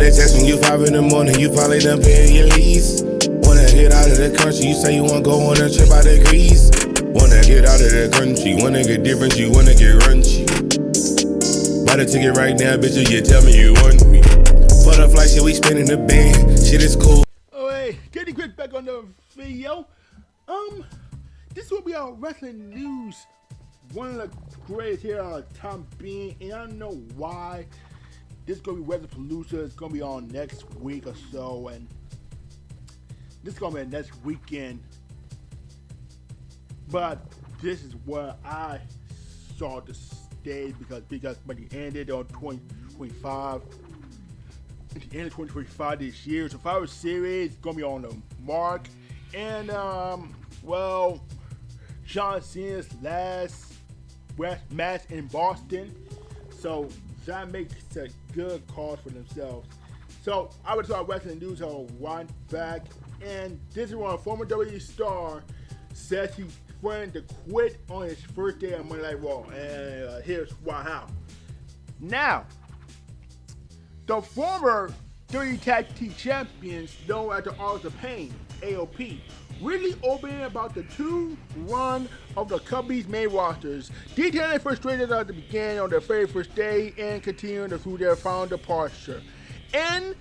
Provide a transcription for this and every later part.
they text me, you 5 in the morning, you probably done paying your lease. Wanna get out of the country, you say you wanna go on a trip out of Greece. Wanna get out of the country, wanna get different, you wanna get runchy. Buy the ticket right now, bitch, you tell me you want me. For the flight, shit, we spinning the band, shit is cool. Oh, hey, getting quick back on the video. This will be our wrestling news. One of the greatest here on time being, and I don't know why. This is gonna be wrestlepalooza. It's gonna be on next week or so, and this is gonna be next weekend. But this is where I saw the stage because when it ended on 2025. At the end of 2025 this year, Survivor Series is gonna be on the mark, and well, John Cena's last match in Boston, so that makes a good cause for themselves. So I would talk wrestling news on one back, and this is when a former WWE star says he's planning to quit on his first day on Monday Night Raw, and here's why how. Now, the former WWE Tag Team Champions, known as the Authors of Pain, AOP, really opening about the 2 run of the company's main rosters, detailing their frustrations at the beginning on their very first day and continuing through their final departure. And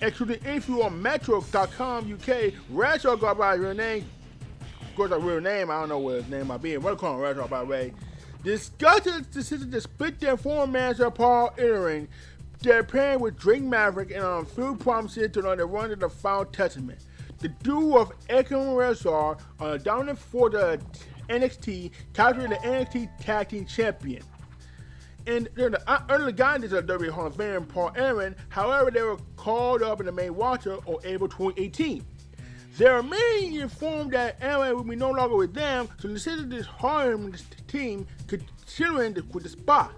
excluding interview on Metro.com UK, Bradshaw got by his real name. Of course, a real name, I don't know what his name might be. What do you call him, Bradshaw, by the way? Discussed the decision to split their former manager Paul Ellering, their pairing with Drake Maverick, and on few promises to learn the run of the final testament. The duo of Ekman and Rezar are dominant for the NXT, capturing the NXT Tag Team Champion. And under the guidance of WWE Hall of Fame Paul Ellering, however, they were called up in the main roster on April 2018. They are mainly informed that Ellering will be no longer with them, so the decision to harm the team, considering to quit the spot.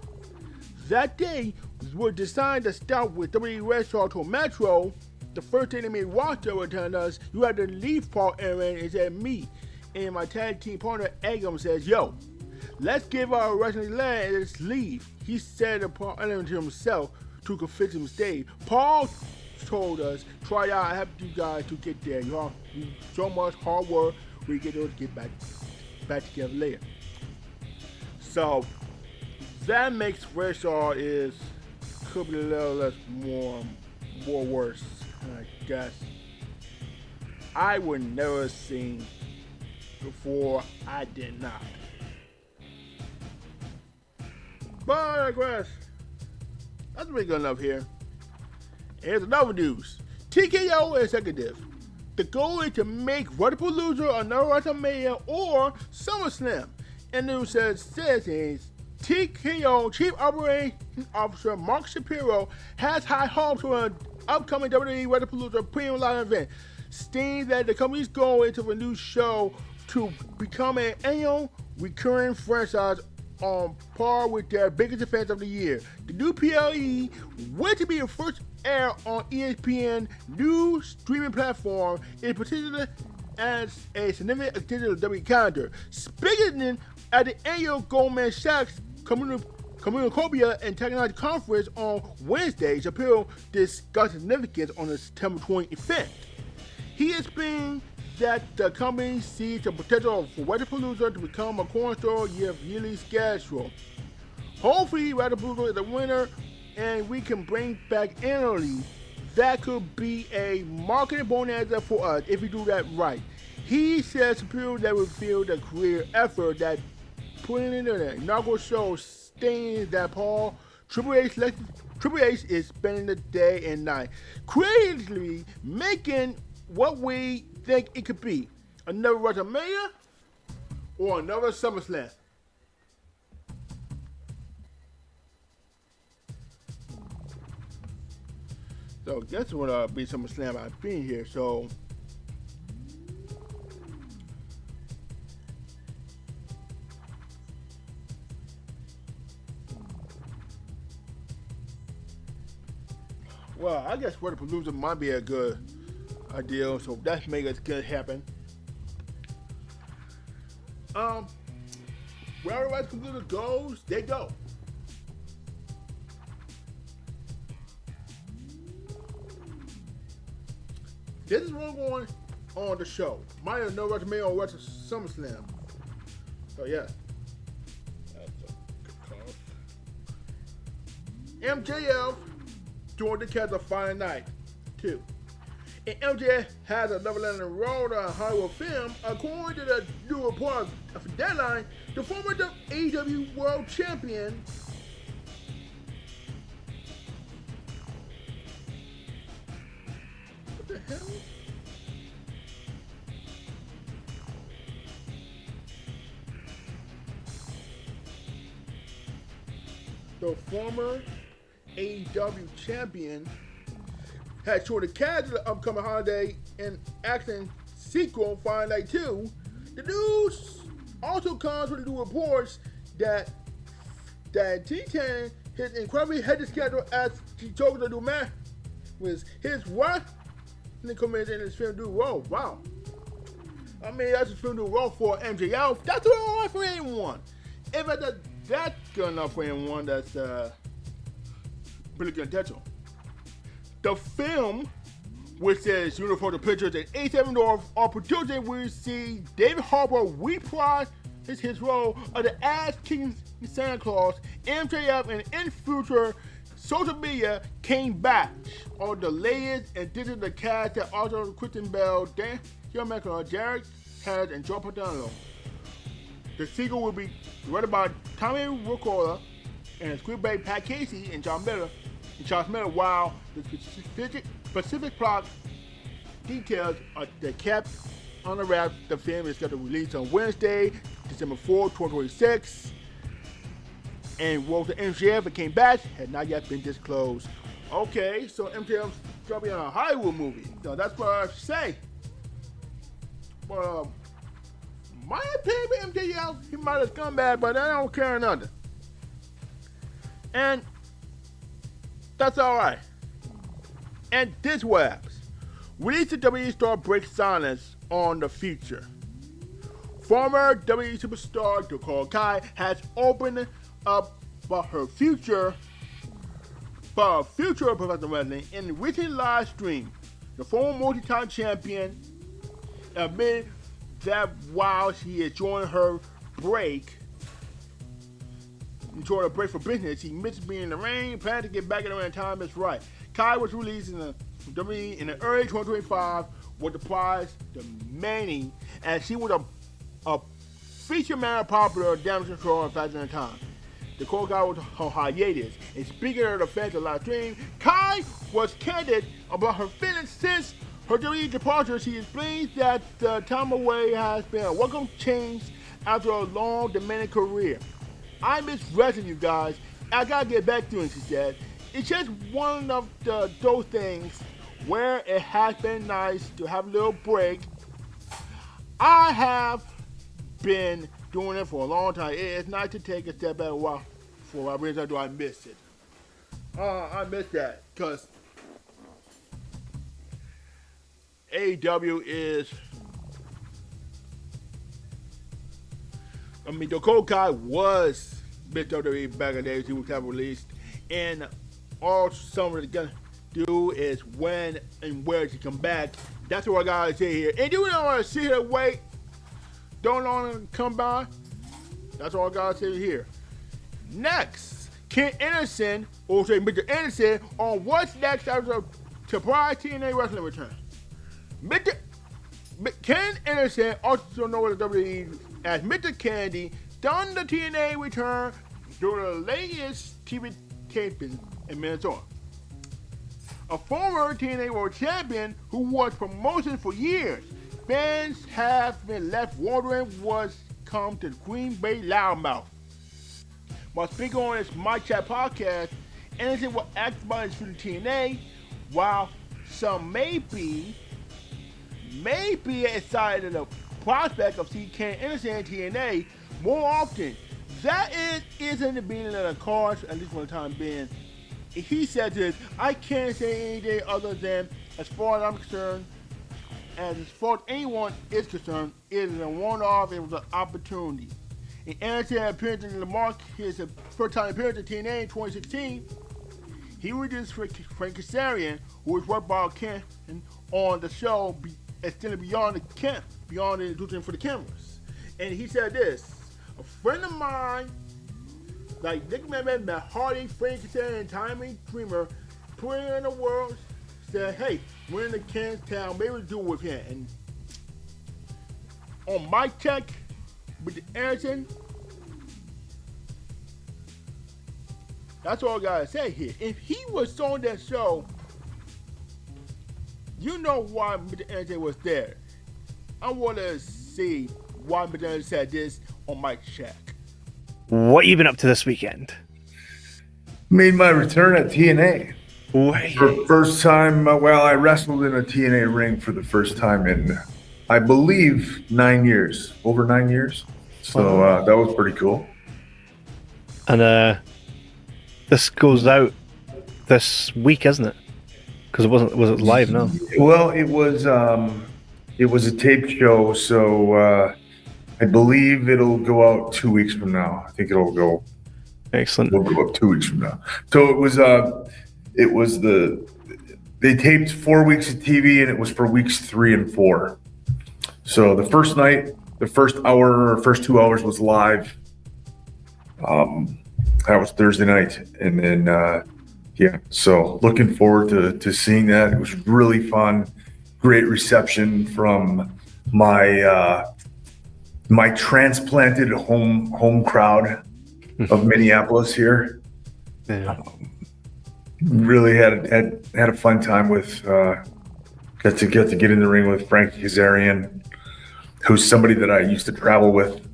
That day was designed to start with WWE Wrestler to Metro. The first thing they made roster would tell us, you had to leave Paul Ellering, and said me. And my tag team partner Agam says, yo, let's give our wrestling leg and let's leave. He said to Paul Ellering to himself to convince him to stay. Paul told us, try out, I have you guys to get there. You do so much hard work, we get those get back together later. So that makes Bradshaw could be a little less more worse, I guess. I would never seen before, I did not. But I digress. That's really good enough here. Here's another news. TKO executive. The goal is to make wrestlepalooza another WrestleMania or SummerSlam. And the news says TKO Chief Operating Officer Mark Shapiro has high hopes for an upcoming WWE wrestlepalooza premium live event, stating that the company's goal is to a new show to become an annual recurring franchise on par with their biggest events of the year. The new PLE went to be the first air on ESPN new streaming platform, in particular as a significant addition to the WWE calendar. Speaking at the annual Goldman Sachs Communacopia and Technology Conference on Wednesday, Shapiro discussed significance on the September 20 event. He explained that the company sees the potential for wrestlepalooza to become a cornerstone yearly schedule. Hopefully, wrestlepalooza is a winner and we can bring back annually. That could be a marketing bonanza for us if we do that right. He said Superior that would feel the career effort that putting in the inaugural show, stating that Triple H is spending the day and night creatively making what we think it could be. Another WrestleMania or another SummerSlam. So that's what be SummerSlam I've been here. So well, I guess wrestlepalooza might be a good idea, so that's make it good happen. Wherever wrestlepalooza goes, they go. This is what's going on the show. Might have no WrestleMania or Wrestle SummerSlam. So yeah. That's a good call. MJF joined the cast of Friday Night 2. And MJF has another letter in road on Hollywood film. According to the new report of Deadline, the former AEW World Champion what the hell? The former AEW champion had showed the cast of the upcoming holiday and action sequel Friday Night 2. The news also comes with new reports that T10 his incredibly heavy schedule as he chose to do match with his wife and coming in his film do role. Wow. I mean that's a film do role for MJF. That's all right for anyone. If that's good enough for anyone, that's pretty good potential. The film, which says Universal Pictures and A7 are producing, we see David Harbour reprise his role of the Ass King Santa Claus. MJF and in future social media came back on the latest, and this is the cast that also Kristen Bell, Dan Gianmarco, Jared Harris, and Joe Pantano. The sequel will be written by Tommy Ricola and screenplay Pat Casey and John Miller. While the specific plot details are kept on the wrap. The film is scheduled to release on Wednesday, December 4, 2026. And Walter MJF came back, had not yet been disclosed. Okay, so MJF's gonna be in a Hollywood movie. So that's what I say. But my opinion, MJF, he might have come back, but I don't care nothing. And that's alright. And this what happens. Release the WWE star breaks silence on the future. Former WWE superstar Dakota Kai has opened up about her future professional wrestling in a recent live stream. The former multi-time champion admitted that while she is enjoying her break for business, he missed being in the ring, planned to get back in the ring when time is right. Kai was released in the WWE in the early 2025 with the prize demanding, as she was a feature man popular damage control and faster than time. The core guy was on hiatus. And speaking of the fans of live stream, Kai was candid about her feelings since her WWE departure. She explains that the time away has been a welcome change after a long, demanding career. I miss wrestling, you guys. I gotta get back to it, she said. It's just one of those things where it has been nice to have a little break. I have been doing it for a long time. It's nice to take a step back a while for my reason. I miss it. I miss that because AEW is. I mean, Dakota Kai was Mr. WWE back in the days. He was kind of released, and all someone's gonna do is when and where to come back. That's what I gotta say here. And you don't want to sit here and wait. Don't want to come by. That's all I gotta say here. Next, Ken Anderson, or say Mr. Anderson, on what's next after a surprise TNA wrestling return. Ken Anderson, also known as WWE as Mr. Candy, done the TNA return during the latest TV taping in Minnesota. A former TNA World Champion who was promotion for years, fans have been left wondering what's come to Green Bay Loudmouth. While speaking on his My Chat podcast, Anderson was asked about his future TNA, while some may be excited at the prospect of seeing Ken Anderson in TNA more often. That isn't being in the cards, at least for the time being. He said this, I can't say anything other than, as far as I'm concerned, and as far as anyone is concerned, it is a one-off, it was an opportunity. And Anderson appeared in the mark, his first time appearance in TNA in 2016. he reduced Frank Kazarian, who was worked by Ken on the show, extended beyond the camp, beyond the looking for the cameras. And he said this: a friend of mine, like Nick Matt Hardy, Frank Kazarian, and Tommy Dreamer, put it in the world, said, hey, we're in the Kansas town, maybe we'll do it with him. And on my check with the Anderson, that's all I gotta say here. If he was on that show, you know why Mr. Anderson was there. I want to see why Mr. Anderson said this on Mike Check. What you been up to this weekend? Made my return at TNA. For first time, I wrestled in a TNA ring for the first time in, I believe, 9 years. Over 9 years. So that was pretty cool. And this goes out this week, isn't it? Because was it live? No. Well, it was a taped show, so I believe it'll go out 2 weeks from now. I think it'll go. Excellent. It'll go up 2 weeks from now. So they taped 4 weeks of TV, and it was for weeks 3 and 4. So the first night, the first hour or first 2 hours was live. That was Thursday night, and then so looking forward to seeing that. It was really fun. Great reception from my transplanted home crowd of Minneapolis here. Yeah. Really had a fun time with got to get in the ring with Frank Kazarian, who's somebody that I used to travel with.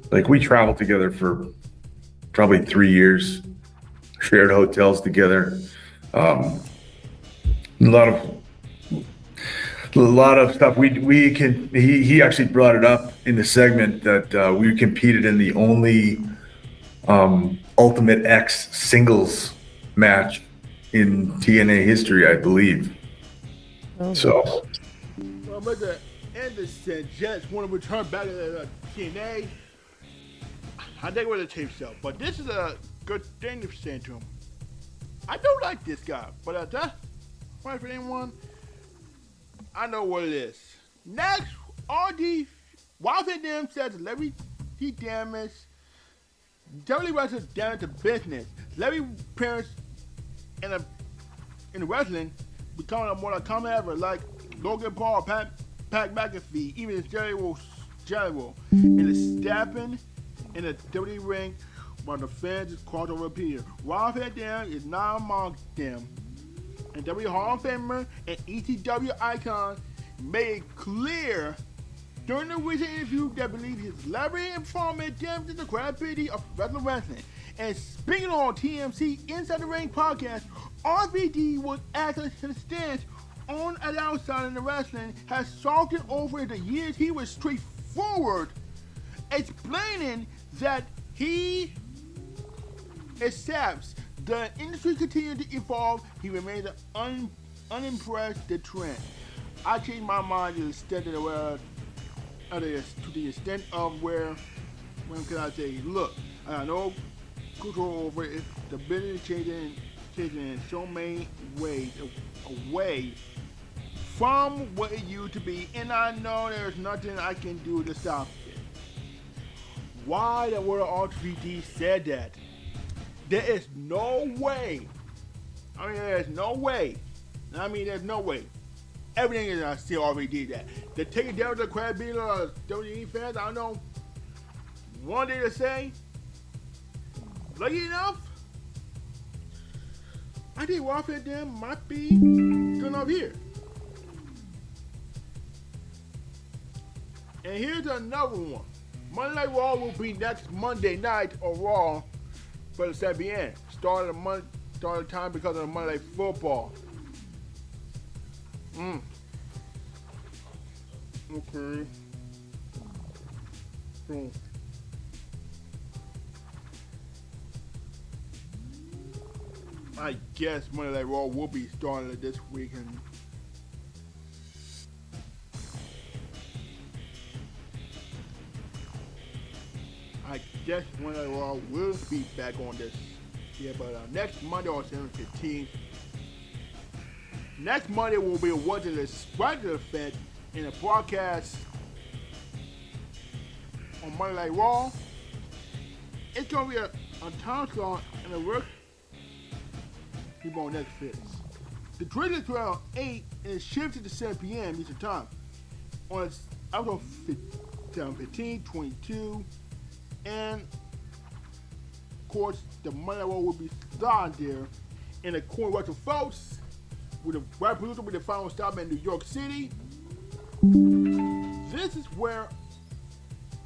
Like, we traveled together for probably 3 years, shared hotels together. A lot of stuff. He actually brought it up in the segment that we competed in the only Ultimate X singles match in TNA history, I believe. So, well, Mr. Anderson just want to return back to TNA. I think we're the tape show, but this is a good thing to say to him. I don't like this guy, but that's right for anyone. I know what it is. Next, RD Wild them says Larry T. Damage. WWE wrestlers damage to business. Larry parents in wrestling becoming a more common ever, like Logan Paul, Pat McAfee, even Jericho in the stepping in the WWE ring while the fans is crossed over Peter. Rob Van Dam is not among them. And WWE Hall of Famer and ECW icon made it clear during the recent interview that believed his elaborate informant damages the credibility of wrestling. And speaking on TMC Inside the Ring podcast, RVD was asked his stance on and outside in the wrestling has softened over the years. He was straightforward, explaining that he accepts the industry continues to evolve. He remains unimpressed the trend. I changed my mind to the extent of where when can I say, look, I got no control over it. The business changing in so many ways away from what it used to be, and I know there's nothing I can do to stop it. Why the word RVD said that? There is no way. There's no way. There's no way. Everything is still RVD that. They're taking down the credibility of WWE fans. I don't know. One day to say, lucky enough, I think Warfare and them might be good enough here. And here's another one. Monday Night Raw will be next Monday night on Raw for the ESPN. Started time because of the Monday Night Football. Okay. Cool. I guess Monday Night Raw will be started this weekend. I guess Monday Night Raw will be back on this Yeah, but next Monday on 7/15. Next Monday will be watching the regular event in a broadcast on Monday Night Raw. It's gonna be a time slot in the work. People on Netflix. The trailer is around 8 and it's shifted to 7 p.m. Eastern Time on episode 15, 22, and of course the Monday Night Raw will be starting there in the corner Russell Folks. With the right producer with the final stop in New York City. This is where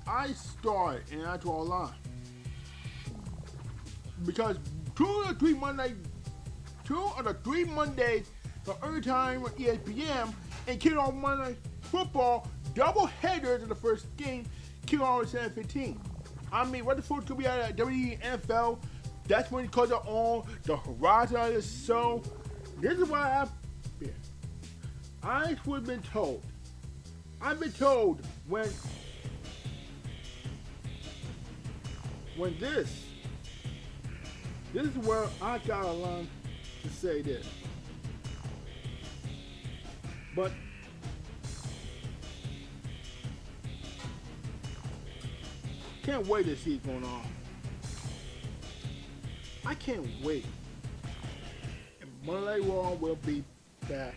I started in Actual Online. Because two of the three Mondays for early time on ESPN and kick off Monday football double headers in the first game, kick off at 7:15. I mean, what the folks could be at WWE NFL? That's when it comes on the horizon of this show. This is why I've been told. I've been told when this is where I gotta learn to say this. But can't wait to see what's going on. I can't wait. Monday Night Raw will be back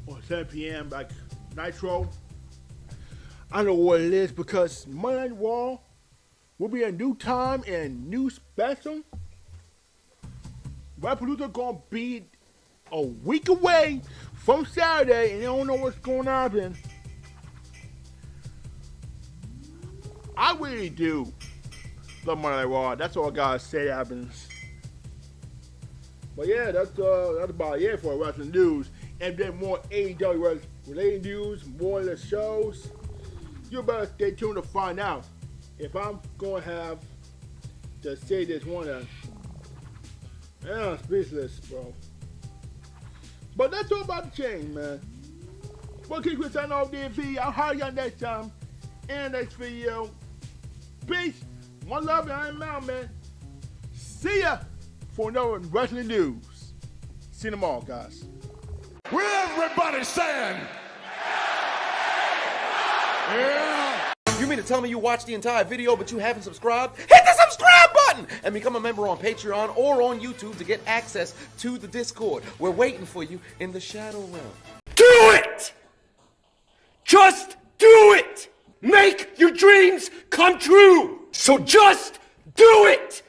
on 7 p.m. like Nitro. I know what it is because Monday Night Raw will be a new time and new special. Wrestlepalooza gonna be a week away from Saturday and they don't know what's going to happen. I really do love Monday Night Raw. That's all I gotta say happens. But yeah, that's about it for wrestling news. And then more AEW related news, more of the shows. You better stay tuned to find out if I'm going to have to say this one. I'm speechless, bro. But that's all about to change, man. But keep signing off DV. I'll holler y'all next time in the next video. Peace. One love and I'm out, man. See ya. For another wrestling news. See them all, guys. With everybody saying, yeah. You mean to tell me you watched the entire video but you haven't subscribed? Hit the subscribe button and become a member on Patreon or on YouTube to get access to the Discord. We're waiting for you in the Shadow Realm. Do it! Just do it! Make your dreams come true! So just do it!